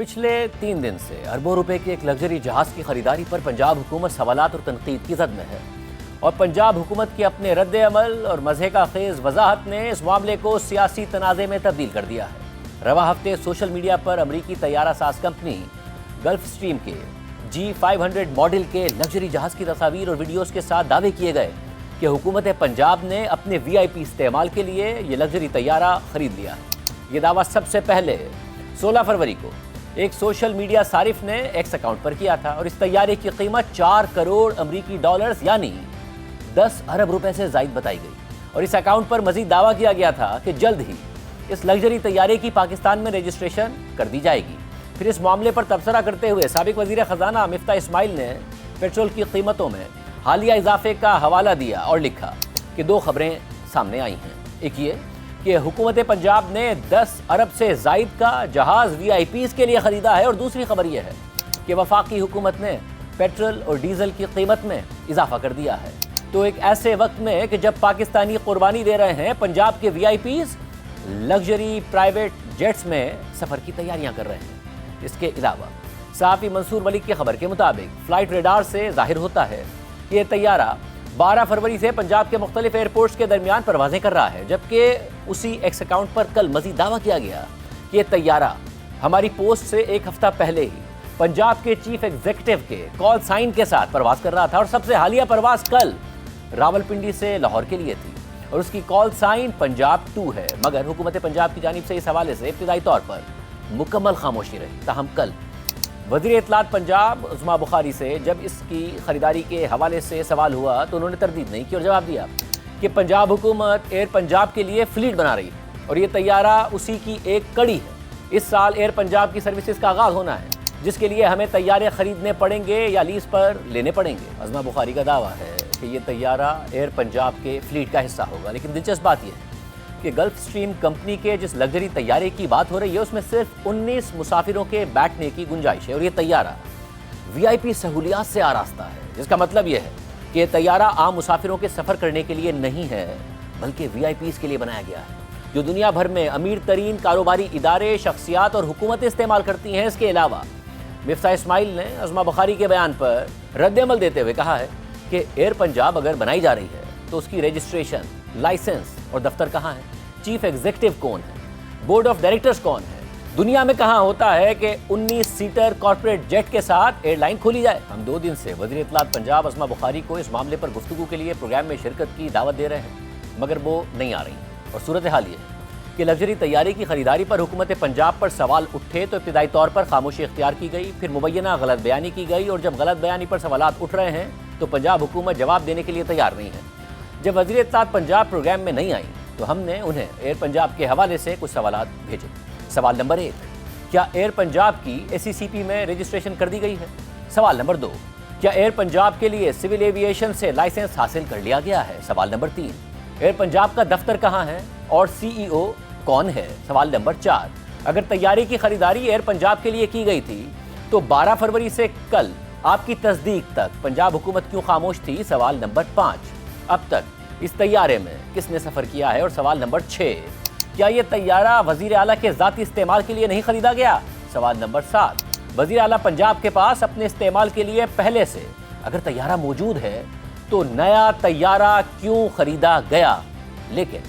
पिछले 3 दिन से अरबों रुपए के एक लग्जरी जहाज की खरीदारी पर पंजाब हुकूमत सवालात और तनकीद की जद में है और पंजाब हुकूमत के अपने रद्द अमल और मज़े का खेज वजाहत ने इस मामले को सियासी तनाज़े में तब्दील कर दिया है। रवा हफ्ते सोशल मीडिया पर अमरीकी तैयारा साज कंपनी गल्फ स्ट्रीम के G500 मॉडल के लग्जरी जहाज की तस्वीर और वीडियोज़ के साथ दावे किए गए कि हुकूमत पंजाब ने अपने VIP इस्तेमाल के लिए ये लग्जरी तैयारा खरीद लिया है। ये दावा सबसे पहले 16 फरवरी को एक सोशल मीडिया सारिफ ने एक्स अकाउंट पर किया था और इस तैयारे की कीमत 4 करोड़ अमरीकी डॉलर्स यानी 10 अरब रुपए से ज़ायद बताई गई और इस अकाउंट पर मजीद दावा किया गया था कि जल्द ही इस लग्जरी तैयारे की पाकिस्तान में रजिस्ट्रेशन कर दी जाएगी। फिर इस मामले पर तबसरा करते हुए साबिक वज़ीर ख़जाना मिफ्ता इस्माइल ने पेट्रोल की कीमतों में हालिया इजाफे का हवाला दिया और लिखा कि 2 खबरें सामने आई हैं। एक ये कि हुकूमत पंजाब ने 10 अरब से ज़ायद का जहाज़ VIPs के लिए ख़रीदा है और दूसरी खबर यह है कि वफाकी हुकूमत ने पेट्रोल और डीज़ल की कीमत में इजाफा कर दिया है। तो एक ऐसे वक्त में कि जब पाकिस्तानी कुर्बानी दे रहे हैं, पंजाब के VIPs लग्जरी प्राइवेट जेट्स में सफ़र की तैयारियां कर रहे हैं। इसके अलावा सहाफ़ी मंसूर मलिक की खबर के मुताबिक फ़्लाइट रेडार से जाहिर होता है कि ये तैयारा 12 फरवरी से पंजाब के मुख्तलिफ एयरपोर्ट्स के दरमियान परवाज़ें कर रहा है, जबकि उसी एक्स अकाउंट पर कल मज़ीद दावा किया गया कि ये तैयारा हमारी पोस्ट से 1 हफ्ता पहले ही पंजाब के चीफ एग्जीक्यूटिव के कॉल साइन के साथ परवाज़ कर रहा था और सबसे हालिया परवाज़ कल रावलपिंडी से लाहौर के लिए थी और उसकी कॉल साइन पंजाब 2 है। मगर हुकूमत पंजाब की जानिब से इस हवाले से इब्तिदाई तौर पर मुकम्मल खामोशी रही। ताहम कल वज़ीर इत्तलात पंजाब उस्मा बुखारी से जब इसकी ख़रीदारी के हवाले से सवाल हुआ तो उन्होंने तरदीद नहीं की और जवाब दिया कि पंजाब हुकूमत एयर पंजाब के लिए फ़्लीट बना रही है और ये तैयारा उसी की एक कड़ी है। इस साल एयर पंजाब की सर्विसेज का आगाज़ होना है, जिसके लिए हमें तैयारे ख़रीदने पड़ेंगे या लीज़ पर लेने पड़ेंगे। उस्मा बुखारी का दावा है कि ये तैयारा एयर पंजाब के फ़्लीट का हिस्सा होगा। लेकिन दिलचस्प बात यह है कि गल्फ स्ट्रीम कंपनी के जिस लग्जरी तैयारे की बात हो रही है उसमें सिर्फ 19 मुसाफिरों के बैठने की गुंजाइश है और ये तैयारा VIP सहूलियात से आरास्ता है, जिसका मतलब यह है कि ये तैयारा आम मुसाफिरों के सफ़र करने के लिए नहीं है बल्कि VIPs के लिए बनाया गया है, जो दुनिया भर में अमीर तरीन कारोबारी इदारे, शख्सियात और हुकूमतें इस्तेमाल करती हैं। इसके अलावा मिफ्ता इस्माइल ने उस्मा बुखारी के बयान पर रद्द-ए-अमल देते हुए कहा है कि एयर पंजाब अगर बनाई जा रही है तो उसकी रजिस्ट्रेशन, लाइसेंस और दफ्तर कहाँ है, चीफ एग्जीक्यूटिव कौन है, बोर्ड ऑफ डायरेक्टर्स कौन है, दुनिया में कहाँ होता है कि 19 सीटर कॉर्पोरेट जेट के साथ एयरलाइन खोली जाए। हम 2 दिन से वज़ीर इत्तलात पंजाब उस्मा बुखारी को इस मामले पर गुफ्तगू के लिए प्रोग्राम में शिरकत की दावत दे रहे हैं, मगर वो नहीं आ रही और सूरत हाल ये है कि लग्जरी तैयारे की खरीदारी पर हुकूमत पंजाब पर सवाल उठे तो इब्तिदाई तौर पर खामोशी इख्तियार की गई, फिर मुबैना गलत बयानी की गई और जब गलत बयानी पर सवालात उठ रहे हैं तो पंजाब हुकूमत जवाब देने के लिए तैयार नहीं है। जब वज़ीर इत्तलात पंजाब प्रोग्राम में नहीं आई तो हमने उन्हें एयर पंजाब के हवाले से कुछ सवालात भेजे। सवाल नंबर 1, क्या एयर पंजाब की ACCP में रजिस्ट्रेशन कर दी गई है? सवाल नंबर 2, क्या एयर पंजाब के लिए सिविल एविएशन से लाइसेंस हासिल कर लिया गया है? सवाल नंबर 3, एयर पंजाब का दफ्तर कहाँ है और CEO कौन है? सवाल नंबर 4, अगर तैयारी की खरीदारी एयर पंजाब के लिए की गई थी तो 12 फरवरी से कल आपकी तस्दीक तक पंजाब हुकूमत क्यों खामोश थी? सवाल नंबर 5, अब तक इस तैयारे में किसने सफ़र किया है? और सवाल नंबर 6, क्या ये तैयारा वज़ीर आला के ज़ाती इस्तेमाल के लिए नहीं ख़रीदा गया? सवाल नंबर 7, वज़ीर आला पंजाब के पास अपने इस्तेमाल के लिए पहले से अगर तैयारा मौजूद है तो नया तैयारा क्यों ख़रीदा गया? लेकिन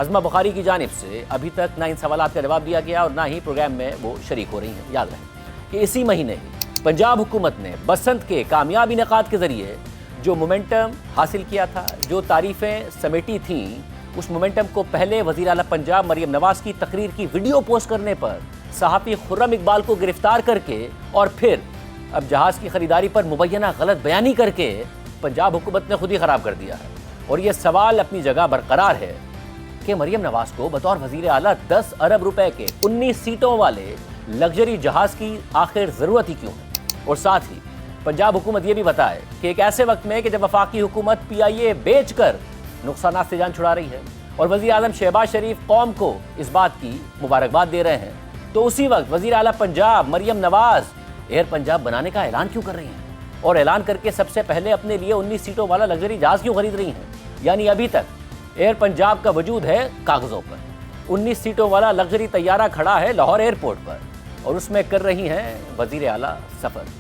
उस्मा बुखारी की जानिब से अभी तक ना इन सवालात का जवाब दिया गया और ना ही प्रोग्राम में वो शरीक हो रही हैं। याद रहे कि इसी महीने ही पंजाब हुकूमत ने बसंत के कामयाब इनेकाद के ज़रिए जो मोमेंटम हासिल किया था, जो तारीफ़ें समेटी थीं, उस मोमेंटम को पहले वज़ीर आला पंजाब मरियम नवाज़ की तकरीर की वीडियो पोस्ट करने पर सहाफ़ी खुर्रम इकबाल को गिरफ्तार करके और फिर अब जहाज़ की ख़रीदारी पर मुबैना गलत बयानी करके पंजाब हुकूमत ने खुद ही ख़राब कर दिया है। और ये सवाल अपनी जगह बरकरार है कि मरियम नवाज़ को बतौर वज़ीर आला 10 अरब रुपए के 19 सीटों वाले लग्जरी जहाज़ की आखिर ज़रूरत ही क्यों है? और साथ ही पंजाब हुकूमत ये भी बताए कि एक ऐसे वक्त में कि जब वफाकी हुकूमत PIA बेचकर नुकसानात से जान छुड़ा रही है और वज़ीर आज़म शहबाज शरीफ कौम को इस बात की मुबारकबाद दे रहे हैं, तो उसी वक्त वज़ीर आला पंजाब मरियम नवाज़ एयर पंजाब बनाने का ऐलान क्यों कर रही हैं और ऐलान करके सबसे पहले अपने लिए 19 सीटों वाला लग्जरी जहाज़ क्यों खरीद रही हैं? यानी अभी तक एयर पंजाब का वजूद है कागज़ों पर, 19 सीटों वाला लग्जरी तैयारा खड़ा है लाहौर एयरपोर्ट पर اور اس میں کر رہی ہیں وزیر اعلیٰ سفر۔